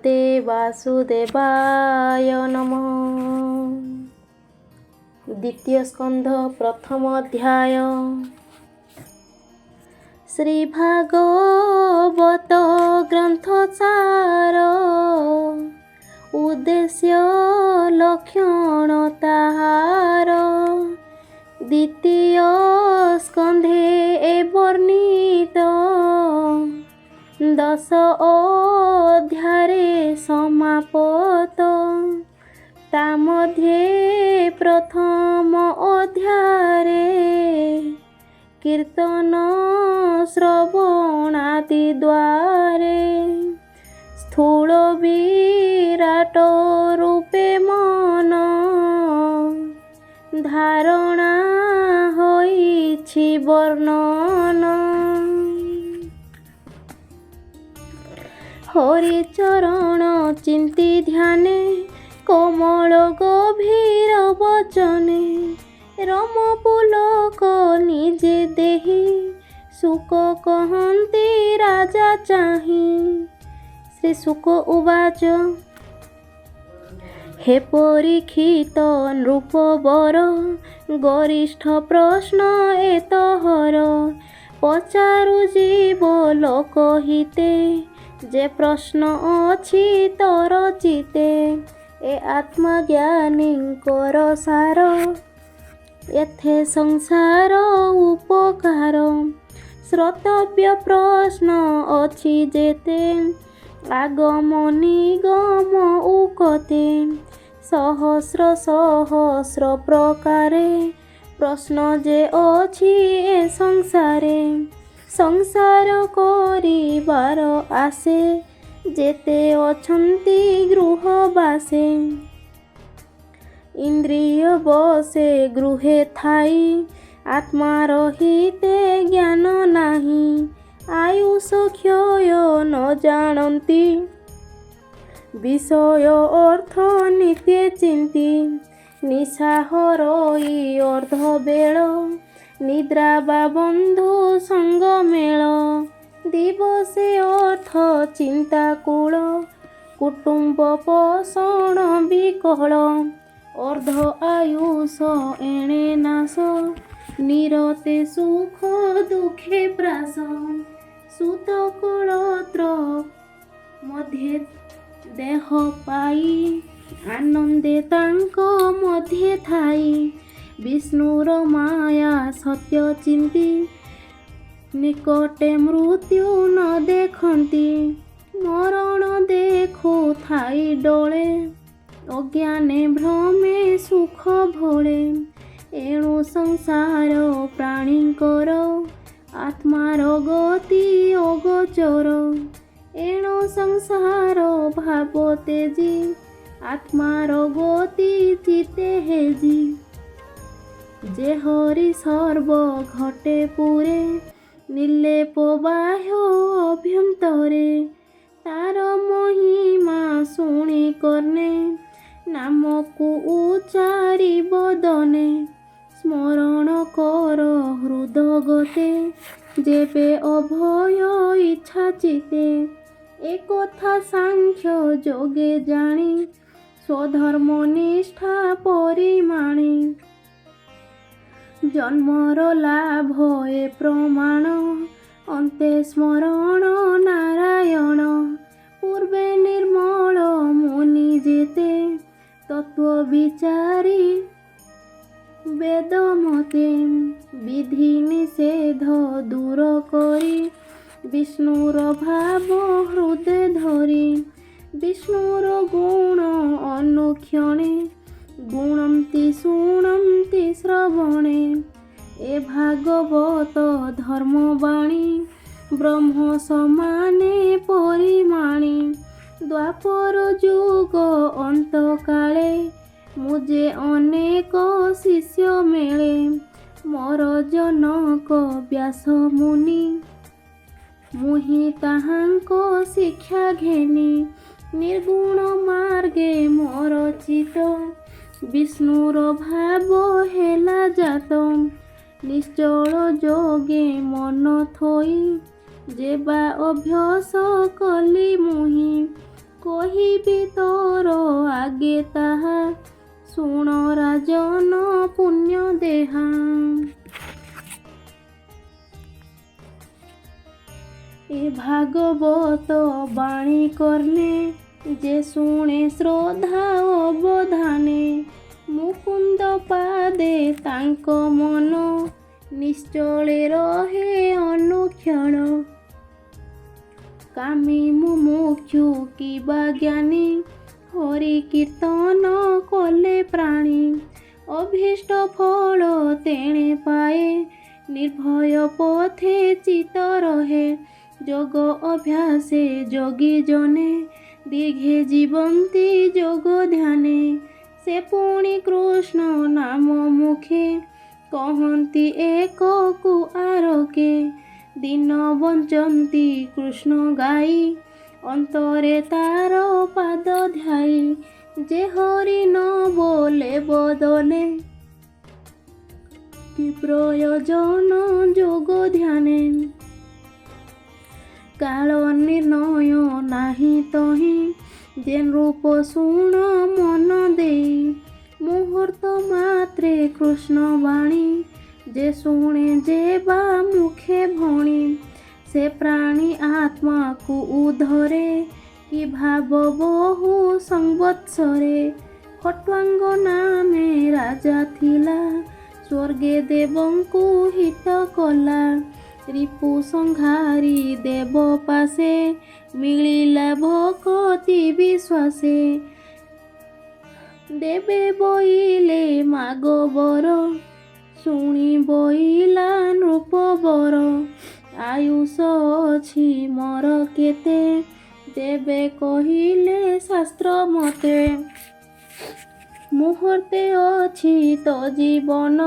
भगवते वासुदेवाय नमः। द्वितीय स्कंध प्रथम अध्याय। श्री भागवत ग्रंथसार उद्देश्य लक्षण ताहार। द्वितीय स्कंधे वर्णित 10 अध्याये समापत। ता मध्ये प्रथम अध्याये कीर्तन श्रवणादि द्वारे स्थूल विराट रूपे मन धारणा होइछि वर्णन। हरिचरण चिंती ध्याने कोमल गभीर वचने रम पुलक निजे देहि सुख कहन्ति राजा चाहि। श्री शुक उवाच हे परीक्षित नृपवर गरिष्ठ प्रश्न एतहर पचारु जीव लोक हिते जे प्रश्न अछि तोर चिते। ए आत्मज्ञानींकर सार एथे संसार उपकार श्रोतव्य प्रश्न अछि जेते आगम निगम उकते सहस्र सहस्र प्रकारे प्रश्न जे अछि ए संसारे। संसार करिबार आसे जेते अछन्ति गृहबासे इंद्रिय बसे गृहे थाई आत्मा रहिते ज्ञान नाही। आयुष क्षय न जानन्ति विषय अर्थ नित्य चिंती। निशाहरई अर्ध बेल निद्रा बा बंधु संग मेल दिवसे अर्थ चिंता कूल कुटुंब पोषण विकल। अर्ध आयुष एणे नाश निरते सुख दुखे प्रास। सुत कुलत्र मध्ये देह पाई आनंदे तांक मध्ये थाई। विष्णुर माया सत्य चिंती निकटे मृत्यु न देखंती। मरण देखु थाई डोळे अज्ञाने भ्रमे सुख भोळे। एणु संसार प्राणींकर आत्मार गति अगोचर। एणु संसार भाव तेजी आत्मार गति चिते हेजी। जे हरि सर्व घटे पुरे निर्लेप बाह्य अभ्यंतरे। तार महिमा शुणी कर्णे नामकु उच्चारि बदने। स्मरण कर हृदगते जेबे अभय इच्छा चिते। एक कथा सांख्य जोगे जानी स्वधर्म निष्ठा परिमाणी। जन्मर लाभ ए प्रमाण अन्ते स्मरण नारायण। पूर्वे निर्मल मुनि जेते तत्व विचारी वेद मते। विधि निषेध दूर करी विष्णुर भाव हृदय धरी। विष्णुर गुण अनुक्षणे गुणन्ति शुणन्ति श्रवणे। ए भागवत धर्मवाणी ब्रह्म समाने परिमाणी। द्वापर जुग अंत काले मुझे अनेक शिष्य मेले। मोर जनक व्यास मुनि मुहि ताहांको शिक्षा घेनी। निर्गुण मार्गे मोर चित विष्णुर भाव हेला जात। निश्चल जोगे मन थोई जेबा अभ्यास कली मुहि। कही କହିବି ତୋର ଆଗେ ତାହା, ଶୁଣ ରାଜନ ପୁଣ୍ୟ ଦେହା। ଏ ଭାଗବତ ବାଣୀ କର୍ଣ୍ଣେ, ଯେ ଶୁଣେ ଶ୍ରଦ୍ଧା ଅବଧାନେ। ମୁକୁନ୍ଦ ପାଦେ ତାଙ୍କ ମନ, ନିଶ୍ଚଳେ ରହେ ଅନୁକ୍ଷଣ। କାମୀ ମୁମୁକ୍ଷୁ କିବା ଜ୍ଞାନୀ, ହରି କୀର୍ତ୍ତନ କଲେ ପ୍ରାଣୀ। ଅଭୀଷ୍ଟ ଫଳ ତେଣେ ପାଏ, ନିର୍ଭୟ ପଥେ ଚିତ ରହେ। ଯୋଗ ଅଭ୍ୟାସେ ଯୋଗୀ ଜନେ, ଦୀର୍ଘେ ଜୀବନ୍ତି ଯୋଗ ଧ୍ୟାନେ। ସେ ପୁଣି କୃଷ୍ଣ ନାମ ମୁଖେ, କହନ୍ତି ଏକକୁ ଆରକେ। ଦିନ ବଞ୍ଚନ୍ତି କୃଷ୍ଣ ଗାଇ, ଅନ୍ତରେ ତାର ପାଦ ଧ୍ୟାଇ। ଯେ ହରି ନ ବୋଲେ ବଦନେ, କି ପ୍ରୟୋଜନ ଯୋଗ ଧ୍ୟାନେ। କାଳ ନିର୍ଣ୍ଣୟ ନାହିଁ ତହିଁ, ଯେ ରୂପ ଶୁଣ ମନ ଦେଇ। ମୁହୂର୍ତ୍ତ ମାତ୍ରେ କୃଷ୍ଣ ବାଣୀ, ଯେ ଶୁଣେ ଯେ ବା ମୁଖେ ଭଣି। ସେ ପ୍ରାଣୀ ଆତ୍ମାକୁ ଉଧରେ, କି ଭାବ ବହୁ ସଂବତ୍ସରେ। ଖଟ୍ୱାଙ୍ଗ ନାମେ ରାଜା ଥିଲା, ସ୍ୱର୍ଗେ ଦେବଙ୍କୁ ହିତ କଲା। ରିପୁ ସଂହାରି ଦେବ ପାଶେ, ମିଳିଲା ଭକତି ବିଶ୍ୱାସେ। ଦେବେ ବୋଇଲେ ମାଗ ବର, ଶୁଣି ବୋଇଲା ନୃପବର। ଆୟୁଷ ଅଛି ମୋର କେତେ, ଦେବେ କହିଲେ ଶାସ୍ତ୍ର ମତେ। ମୁହୂର୍ତ୍ତେ ଅଛି ତ ଜୀବନ,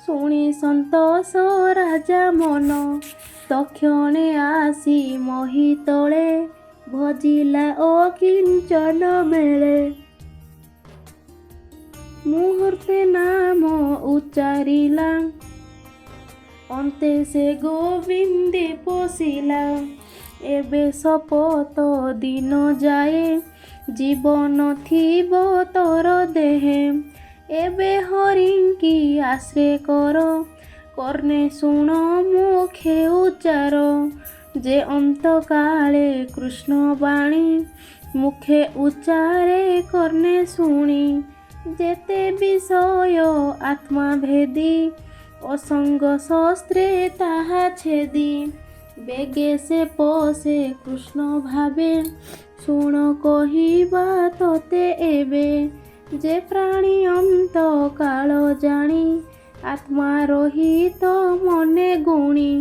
ଶୁଣି ସନ୍ତୋଷ ରାଜା ମନ। ତକ୍ଷଣେ ଆସି ମହି ତଳେ, ଭଜିଲା ଅକିଞ୍ଚନ ମେଳେ। ମୁହୂର୍ତ୍ତେ ନାମ ଉଚ୍ଚାରିଲା, ଅନ୍ତେ ସେ ଗୋବିନ୍ଦେ ପଶିଲା। ଏବେ ଶପଥ ଦିନ ଯାଏ, ଜୀବନ ଥିବ ତୋର ଦେହେ। ଏବେ ହରିଙ୍କି ଆଶ୍ରେ କର, କର୍ଣ୍ଣେ ଶୁଣ ମୁଖେ ଉଚ୍ଚାର। ଯେ ଅନ୍ତକାଳେ କୃଷ୍ଣ ବାଣୀ, ମୁଖେ ଉଚ୍ଚାରେ କର୍ଣ୍ଣେ ଶୁଣି। ଯେତେ ବିଷୟ ଆତ୍ମା ଭେଦି, ଅସଙ୍ଗ ଶସ୍ତ୍ରେ ତାହା ଛେଦି। ବେଗେ ସେ ପଶେ କୃଷ୍ଣ ଭାବେ, ଶୁଣ କହିବା ତୋତେ ଏବେ। ଯେ ପ୍ରାଣୀ ଅନ୍ତ କାଳ ଜାଣି, ଆତ୍ମା ରହିତ ମନେ ଗୁଣି।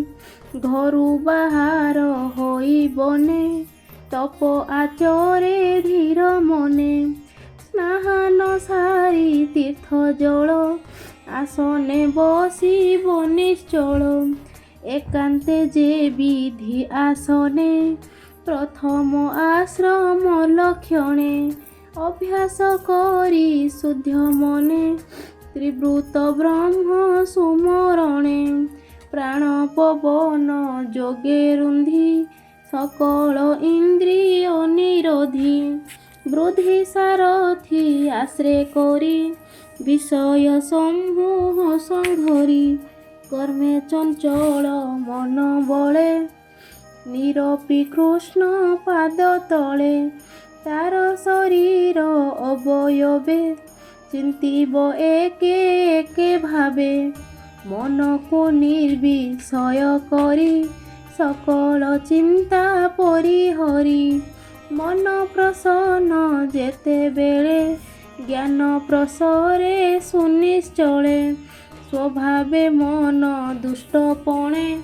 ଘରୁ ବାହାର ହୋଇ ବନେ, ତପ ଆଚରେ ଧୀର ମନେ। ସ୍ନାହାନ ସାରି ତୀର୍ଥ ଜଳ, ଆସନେ ବସିବ ନିଶ୍ଚଳ। ଏକାନ୍ତେ ଯେ ବିଧି ଆସନେ, ପ୍ରଥମ ଆଶ୍ରମ ଲକ୍ଷଣେ। ଅଭ୍ୟାସ କରି ଶୁଦ୍ଧ ମନେ, ତ୍ରିବୃତ ବ୍ରହ୍ମ ସୁମରଣେ। ପ୍ରାଣ ପବନ ଯୋଗେ ରୁନ୍ଧି, ସକଳ ଇନ୍ଦ୍ରିୟ ନିରୋଧି। ବୃଦ୍ଧି ସାରଥି ଆଶ୍ରେ କରି, ବିଷୟ ସମୂହ ସଂଘରି। କର୍ମେ ଚଞ୍ଚଳ ମନ ବଳେ, ନିରପି କୃଷ୍ଣ ପାଦ ତଳେ। ତାର ଶରୀର ଅବୟବେ, ଚିନ୍ତିବ ଏକେ ଏକେ ଭାବେ। ମନକୁ ନିର୍ବିଷୟ କରି, ସକଳ ଚିନ୍ତା ପରିହରି। ମନ ପ୍ରସନ୍ନ ଯେତେବେଳେ, ଜ୍ଞାନ ପ୍ରସରେ ସୁନିଶ୍ଚଳେ। ସ୍ୱଭାବେ ମନ ଦୁଷ୍ଟପଣେ,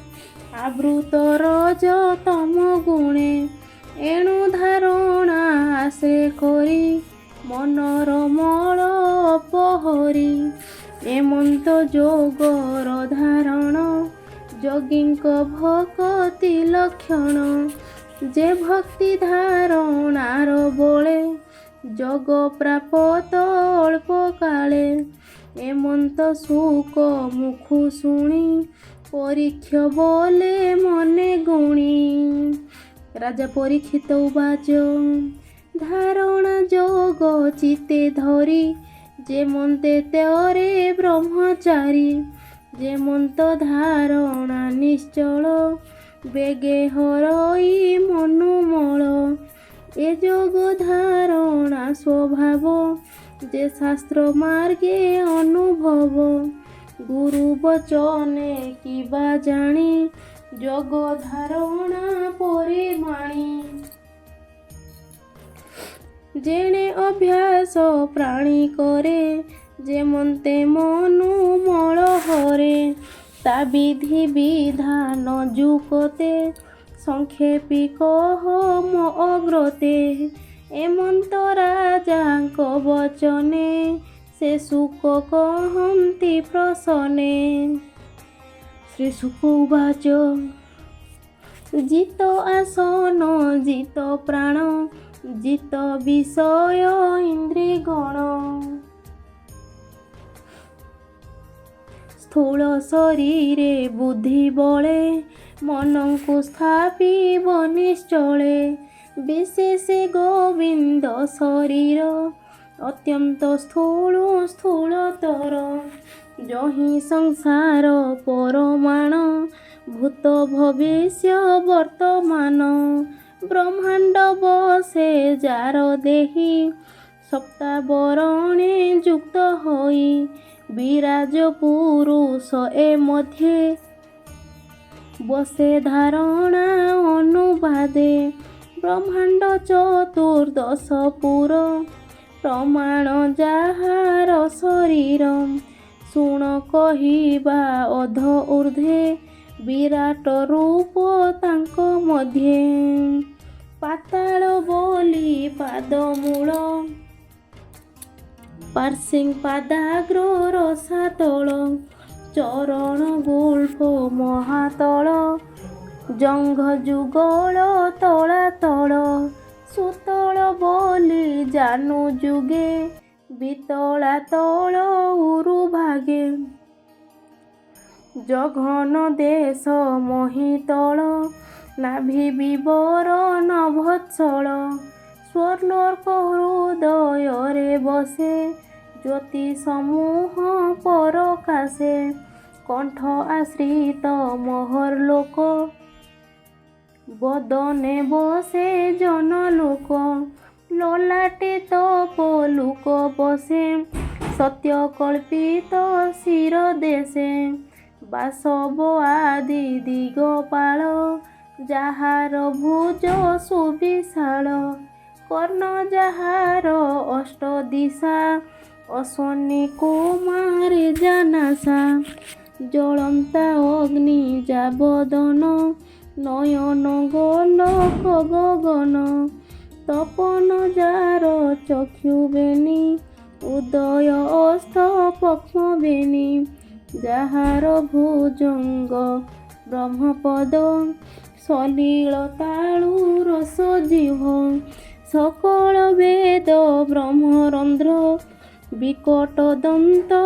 ଆବୃତ ରଜ ତମ ଗୁଣେ। ଏଣୁ ଧାରଣା ଆଶ୍ରେ କରି, ମନର ମଳ ଅପହରି। ଏମନ୍ତ ଯୋଗର ଧାରଣ, ଯୋଗୀଙ୍କ ଭକତି ଲକ୍ଷଣ। ଯେ ଭକ୍ତି ଧାରଣାର ବଳେ, ଯୋଗ ପ୍ରାପତ ଅଳ୍ପ କାଳେ। ଏମନ୍ତ ସୁକ ମୁଖୁ ଶୁଣି, ପରୀକ୍ଷ ବୋଲେ ମନେ ଗୁଣି। ରାଜା ପରୀକ୍ଷିତ ଉବାଚ, ଧାରଣା ଯୋଗ ଚିତେ ଧରି ଯେମନ୍ତେ ତେରେ ବ୍ରହ୍ମଚାରୀ ଯେମନ୍ତ ଧାରଣା ନିଶ୍ଚଳ ବେଗେ ହରଇ ମନୁମଳ ଏ ଯୋଗ ଧାରଣା ସ୍ୱଭାବ ଯେ ଶାସ୍ତ୍ର ମାର୍ଗେ ଅନୁଭବ ଗୁରୁ ବଚନେ କିବା ଜାଣି ଯୋଗ ଧାରଣା ପରିମାଣି ଯେଣେ ଅଭ୍ୟାସ ପ୍ରାଣୀ କରେ ଯେମନ୍ତେ ମନୁମଳ ହରେ ତା ବିଧି ବିଧାନ ଯୁକତେ ସଂକ୍ଷେପୀ କହ ମୋ ଅଗ୍ରତେ ଏମନ୍ତ ରାଜାଙ୍କ ବଚନେ ସେ ସୁକ କହନ୍ତି ପ୍ରସନେ। ଶ୍ରୀ ସୁକ ଉବାଚ ଜିତ ଆସନ ଜିତ ପ୍ରାଣ ଜିତ ବିଷୟ ଇନ୍ଦ୍ରିଗଣ ସ୍ଥୂଳ ଶରୀରେ ବୁଦ୍ଧି ବଳେ ମନଙ୍କୁ ସ୍ଥାପିବ ନିଶ୍ଚଳେ ବିଶେଷ ଗୋବିନ୍ଦ ଶରୀର ଅତ୍ୟନ୍ତ ସ୍ଥୂଳତର ଯହିଁ ସଂସାର ପରମାଣ ଭୂତ ଭବିଷ୍ୟ ବର୍ତ୍ତମାନ ବ୍ରହ୍ମାଣ୍ଡ ବସେ ଯାର ଦେହି ସପ୍ତାବରଣେ ଯୁକ୍ତ ହୋଇ ବିରାଜ ପୁରୁଷ ଏ ମଧ୍ୟେ ବସେ ଧାରଣା ଅନୁବାଦେ ବ୍ରହ୍ମାଣ୍ଡ ଚତୁର୍ଦଶ ପୁର ପ୍ରମାଣ ଯାହାର ଶରୀର ଶୁଣ କହିବା ଅଧ ଊର୍ଦ୍ଧ୍ୱେ ବିରାଟ ରୂପ ତାଙ୍କ ମଧ୍ୟେ ପାତାଳ ବୋଲି ପାଦମୂଳ ପାର୍ସିଂ ପାଦାଗ୍ର ରସାତଳ ଚରଣ ଗୁଳ୍ଫ ମହାତଳ ଜଙ୍ଘ ଯୁଗଳ ତଳାତଳ ସୁତଳ ବୋଲି ଜାନୁ ଯୁଗେ ବିତଳା ତଳ ଉରୁ ଭାଗେ ଜଘନ ଦେଶ ମହିତଳ ନାଭି ବିବର ନଭତ୍ସଳ ସ୍ୱର୍ଲୋକ ହୃଦୟରେ ବସେ ଜ୍ୟୋତି ସମୂହ ପରକାଶେ କଣ୍ଠ ଆଶ୍ରିତ ମହର୍ଲୋକ ବଦନେ ବସେ ଜନଲୋକ ଲଲାଟେ ତପୋଲୋକ ବସେ ସତ୍ୟ କଳ୍ପିତ ଶିର ଦେଶେ ବାସବ ଆଦି ଦିଗପାଳ ଯାହାର ଭୁଜ ସୁବିଶାଳ କର୍ଣ୍ଣ ଯାହାର ଅଷ୍ଟ ଦିଶା ଅଶ୍ୱନି କୁମାରେ ଜାନାସା ଜ୍ୱଳନ୍ତା ଅଗ୍ନି ଯାବଦନ ନୟନ ଗୋଲକ ଗଗନ ତପନ ଯାର ଚକ୍ଷୁ ବେନି ଉଦୟ ଅସ୍ତ ପକ୍ଷ ବେନି ଯାହାର ଭୁଜଙ୍ଗ ବ୍ରହ୍ମପଦ ସଲିଳ ତାଳୁ ରସ ଜିହ୍ବ ସକଳ ବେଦ ବ୍ରହ୍ମରନ୍ଧ୍ର ବିକଟ ଦନ୍ତ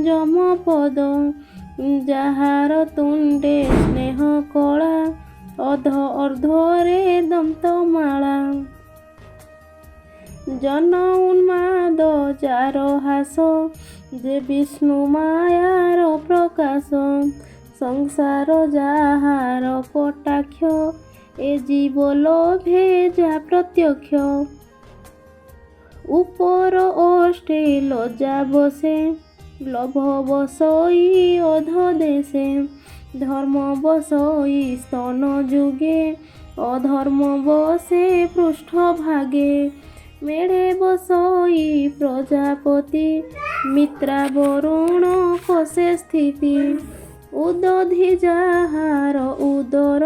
ଯମ ପଦ ଯାହାର ତୁଣ୍ଡେ ସ୍ନେହ କଳା ଅଧ ଅର୍ଦ୍ଧରେ ଦନ୍ତମାଳା ଜନ ଉନ୍ମାଦ ଯାର ହାସ ଯେ ବିଷ୍ଣୁ ମାୟାର ପ୍ରକାଶ ସଂସାର ଯାହାର କଟାକ୍ଷ ଏ ଜୀବ ଲୋଭେ ଯା ପ୍ରତ୍ୟକ୍ଷ ଉପର ଅଷ୍ଟେ ଲଜ୍ଜା ବସେ ଲୋଭ ବସଇ ଅଧ ଦେଶେ ଧର୍ମ ବସଇ ସ୍ତନ ଯୁଗେ ଅଧର୍ମ ବସେ ପୃଷ୍ଠ ଭାଗେ মেড়ে বসই প্রজাপতি মিত্রা বরুণ কষে স্থিতি উদধি যাহার উদর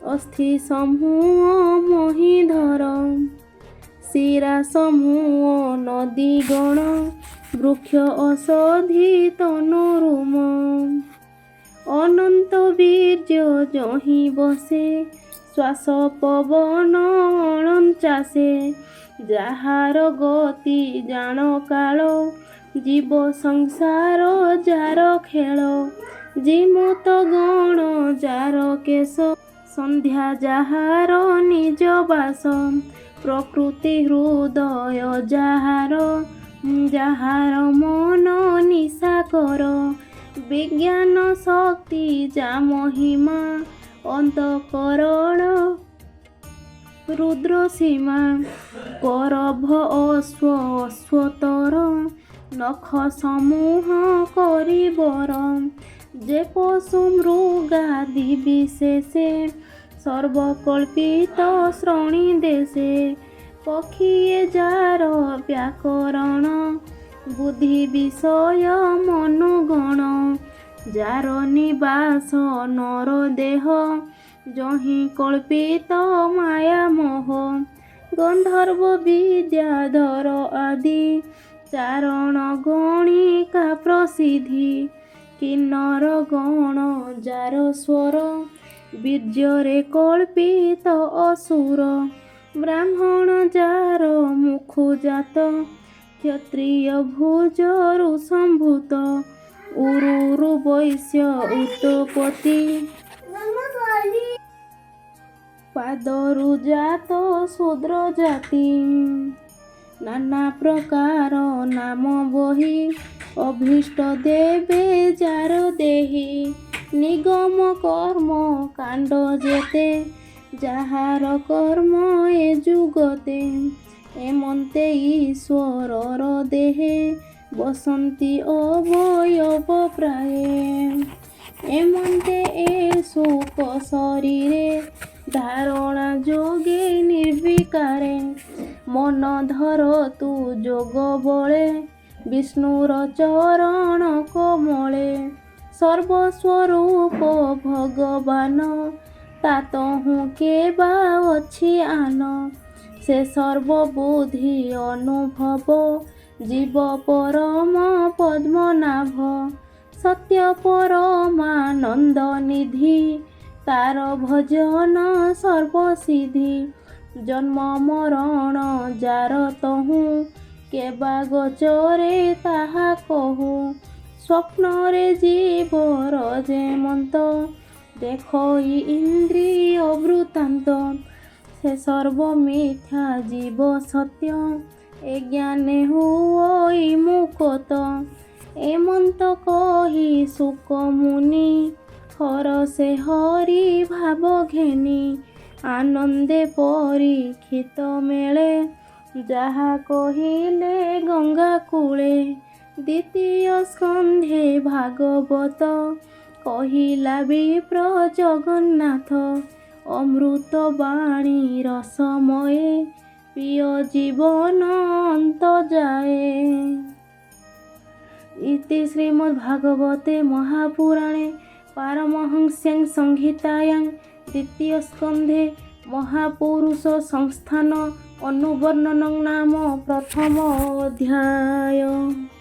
অস্থি সমূহ মহিধর শিরা সমূহ নদীগণ বৃক্ষ অসধি তনুরুম অনন্ত বীর্য যহি বসে শ্বাস পবন অণঞ্চাসে যাহার গতি জাণ কাଳ জীব সংসার যার খেଳ জিমুত গণ যার কেଶ ସନ୍ଧ୍ୟା ଯାହାର ନିଜ ବାସ ପ୍ରକୃତି ହୃଦୟ ଯାହାର ମନ ନିଶାକର ବିଜ୍ଞାନ ଶକ୍ତି ଯା ମହିମା ଅନ୍ତଃକରଣ ରୁଦ୍ର ସୀମା କରଭ ଅଶ୍ୱତର ନଖ ସମୂହ କରିବର ଯେ ପଶୁ ମୃଗାଦି ବିଶେଷେ ସର୍ବକଳ୍ପିତ ଶ୍ରଣୀ ଦେଶେ ପକ୍ଷୀଏ ଯାର ବ୍ୟାକରଣ ବୁଦ୍ଧି ବିଷୟ ମନୋଗଣ ଯାର ନିବାସ ନର ଦେହ ଯହିଁ କଳ୍ପିତ ମାୟା ମୋହ ଗନ୍ଧର୍ବ ବିଦ୍ୟାଧର ଆଦି ଚାରଣ ଗଣିକା ପ୍ରସିଦ୍ଧି କିନ୍ନର ଗଣ ଯାର ସ୍ୱର ବୀର୍ଯ୍ୟରେ କଳ୍ପିତ ଅସୁର ବ୍ରାହ୍ମଣ ଯାର ମୁଖୁଜାତ କ୍ଷତ୍ରିୟ ଭୁଜରୁ ସମ୍ଭୂତ ଉରୁରୁ ବୈଶ୍ୟ ଉତ୍ତପତି ପାଦରୁ ଜାତ ଶୂଦ୍ର ଜାତି ନାନା ପ୍ରକାର ନାମ ବହି ଅଭୀଷ୍ଟ ଦେବେ ଯାର ଦେହି ନିଗମ କର୍ମ କାଣ୍ଡ ଯେତେ ଯାହାର କର୍ମ ଏ ଯୁଗତେ ଏମନ୍ତେ ଈଶ୍ୱରର ଦେହେ ବସନ୍ତି ଅବୟବ ପ୍ରାୟେ ଏମନ୍ତେ ଏ ଶୋକ ଶରୀରେ ଧାରଣା ଯୋଗେ ନିର୍ବିକାରେ ମନ ଧର ତୁ ଯୋଗ ବଳେ ବିଷ୍ଣୁର ଚରଣ କମଳେ ସର୍ବସ୍ୱରୂପ ଭଗବାନ ତାତହୁଁ କେବା ଅଛି ଆନ ସେ ସର୍ବବୁଦ୍ଧି ଅନୁଭବ ଜୀବ ପରମ ପଦ୍ମନାଭ ସତ୍ୟ ପରମାନନ୍ଦ ନିଧି ତାର ଭଜନ ସର୍ବସିଦ୍ଧି ଜନ୍ମ ମରଣ ଯାର ତହୁଁ କେବା ଗୋଚରେ ତାହା କହୁ ସ୍ୱପ୍ନରେ ଜୀବର ଯେମନ୍ତ ଦେଖଇ ଇନ୍ଦ୍ରିୟ ବୃତ୍ତାନ୍ତ ସେ ସର୍ବ ମିଥ୍ୟା ଜୀବ ସତ୍ୟ ଏ ଜ୍ଞାନେ ହୁଇ ମୁକତ ଏମନ୍ତ କହି ଶୁକ ମୁନି ହରସେ ହରି ଭାବ ଘେନି ଆନନ୍ଦେ ପରୀକ୍ଷିତ ମେଳେ ଯାହା କହିଲେ ଗଙ୍ଗା କୂଳେ ଦ୍ୱିତୀୟ ସ୍କନ୍ଧେ ଭାଗବତ କହିଲା ବିପ୍ର ଜଗନ୍ନାଥ ଅମୃତ ବାଣୀ ରସମୟେ ପ୍ରିୟ ଜୀବନ ଅନ୍ତ ଯାଏ। ଇତି ଶ୍ରୀମଦ୍ଭାଗବତେ ମହାପୁରାଣେ ପାରମହଂସ୍ୟାଂ ସଂହିତାୟାଂ ଦ୍ୱିତୀୟ ସ୍କନ୍ଧେ ମହାପୁରୁଷ ସଂସ୍ଥାନ ଅନୁବର୍ଣ୍ଣନଂ ନାମ ପ୍ରଥମ ଅଧ୍ୟାୟ।